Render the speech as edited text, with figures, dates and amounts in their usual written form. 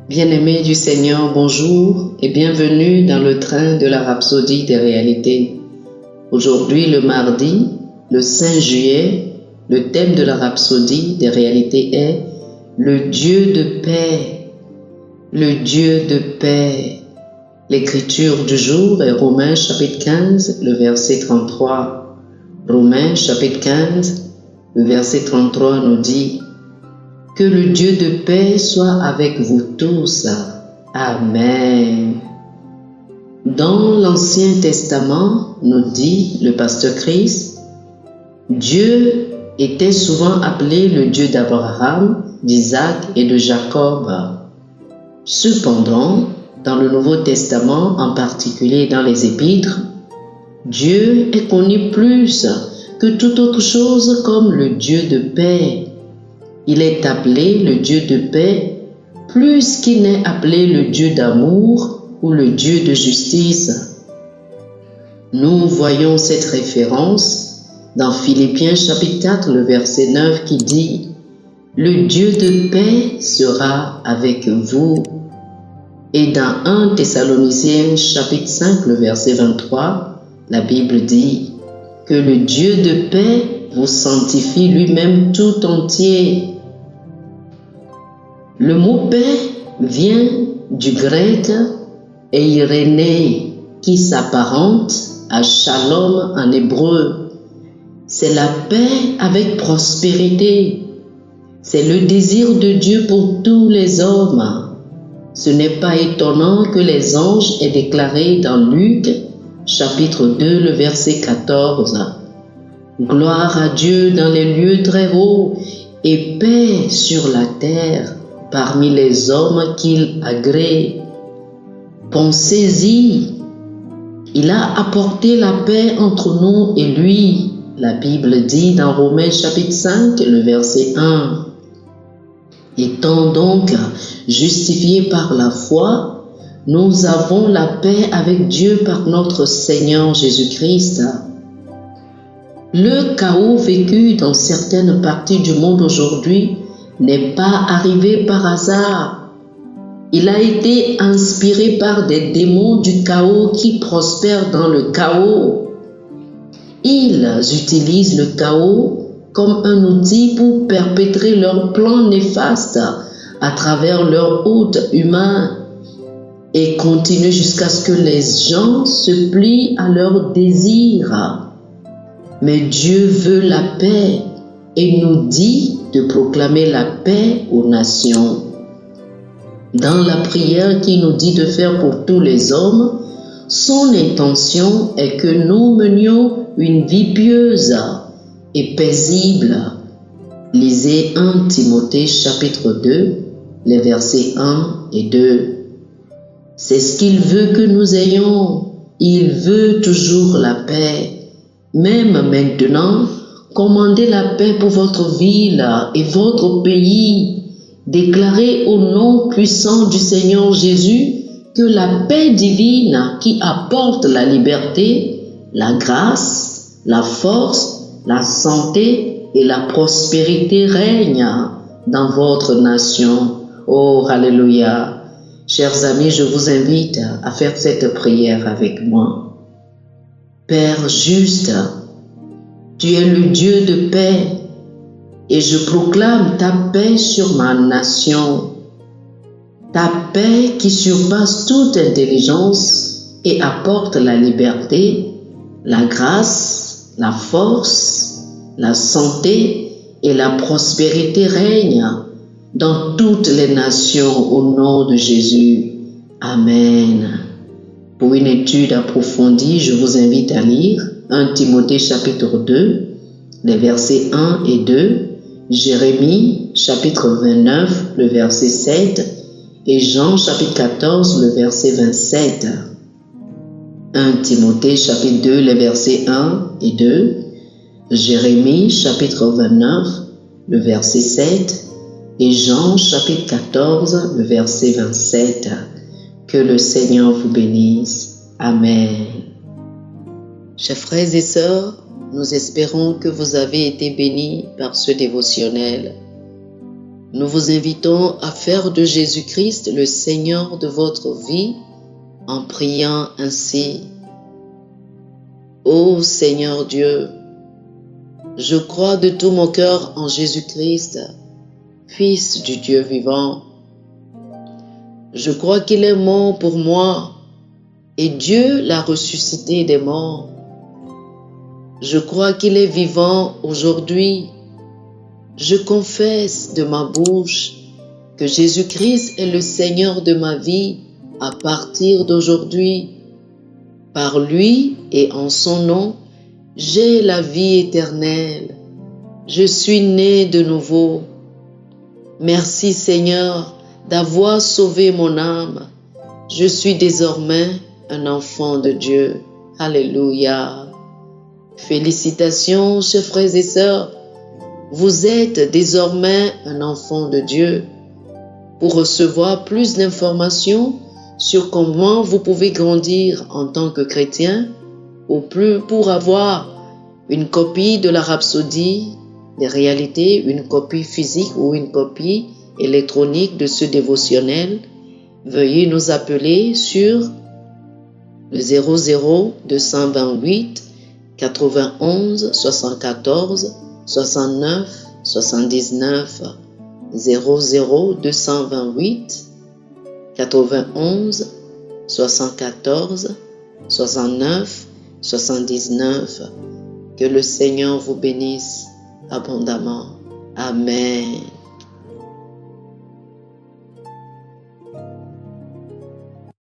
Bien-aimés du Seigneur, bonjour et bienvenue dans le train de la rhapsodie des réalités. Aujourd'hui, le mardi, le 5 juillet, le thème de la rhapsodie des réalités est le Dieu de paix. Le Dieu de paix. L'écriture du jour est Romains chapitre 15, le verset 33. Romains chapitre 15, le verset 33 nous dit: que le Dieu de paix soit avec vous tous. Amen. Dans l'Ancien Testament, nous dit le pasteur Chris, Dieu était souvent appelé le Dieu d'Abraham, d'Isaac et de Jacob. Cependant, dans le Nouveau Testament, en particulier dans les Épîtres, Dieu est connu plus que toute autre chose comme le Dieu de paix. Il est appelé le Dieu de paix plus qu'il n'est appelé le Dieu d'amour ou le Dieu de justice. Nous voyons cette référence dans Philippiens chapitre 4, le verset 9 qui dit « Le Dieu de paix sera avec vous ». Et dans 1 Thessaloniciens chapitre 5, le verset 23, la Bible dit « Que le Dieu de paix vous sanctifie lui-même tout entier ». Le mot paix vient du grec eiréné qui s'apparente à shalom en hébreu. C'est la paix avec prospérité. C'est le désir de Dieu pour tous les hommes. Ce n'est pas étonnant que les anges aient déclaré dans Luc chapitre 2 le verset 14 « Gloire à Dieu dans les lieux très hauts et paix sur la terre parmi les hommes qu'il agrée. » Pensez-y, il a apporté la paix entre nous et lui. La Bible dit dans Romains chapitre 5, le verset 1. Étant donc justifiés par la foi, nous avons la paix avec Dieu par notre Seigneur Jésus-Christ. Le chaos vécu dans certaines parties du monde aujourd'hui n'est pas arrivé par hasard. Il a été inspiré par des démons du chaos qui prospèrent dans le chaos. Ils utilisent le chaos comme un outil pour perpétrer leurs plans néfastes à travers leur hôte humain et continuent jusqu'à ce que les gens se plient à leurs désirs. Mais Dieu veut la paix et nous dit de proclamer la paix aux nations. Dans la prière qu'il nous dit de faire pour tous les hommes, son intention est que nous menions une vie pieuse et paisible. Lisez 1 Timothée chapitre 2, les versets 1 et 2. C'est ce qu'il veut que nous ayons. Il veut toujours la paix. Même maintenant, commandez la paix pour votre ville et votre pays. Déclarez au nom puissant du Seigneur Jésus que la paix divine qui apporte la liberté, la grâce, la force, la santé et la prospérité règne dans votre nation. Oh, alléluia! Chers amis, je vous invite à faire cette prière avec moi. Père juste, tu es le Dieu de paix et je proclame ta paix sur ma nation. Ta paix qui surpasse toute intelligence et apporte la liberté, la grâce, la force, la santé et la prospérité règne dans toutes les nations au nom de Jésus. Amen. Pour une étude approfondie, je vous invite à lire 1 Timothée chapitre 2, les versets 1 et 2, Jérémie chapitre 29, le verset 7 et Jean chapitre 14, le verset 27. 1 Timothée chapitre 2, les versets 1 et 2, Jérémie chapitre 29, le verset 7 et Jean chapitre 14, le verset 27. Que le Seigneur vous bénisse. Amen. Chers frères et sœurs, nous espérons que vous avez été bénis par ce dévotionnel. Nous vous invitons à faire de Jésus-Christ le Seigneur de votre vie en priant ainsi. Ô Seigneur Dieu, je crois de tout mon cœur en Jésus-Christ, Fils du Dieu vivant. Je crois qu'il est mort pour moi et Dieu l'a ressuscité des morts. Je crois qu'il est vivant aujourd'hui. Je confesse de ma bouche que Jésus-Christ est le Seigneur de ma vie à partir d'aujourd'hui. Par lui et en son nom, j'ai la vie éternelle. Je suis né de nouveau. Merci Seigneur d'avoir sauvé mon âme. Je suis désormais un enfant de Dieu. Alléluia. Félicitations, chers frères et sœurs. Vous êtes désormais un enfant de Dieu. Pour recevoir plus d'informations sur comment vous pouvez grandir en tant que chrétien, ou plus pour avoir une copie de la Rhapsodie des réalités, une copie physique ou une copie électronique de ce dévotionnel, veuillez nous appeler sur le 00 228 91 74 69 79 00 228 91 74 69 79. Que le Seigneur vous bénisse abondamment. Amen.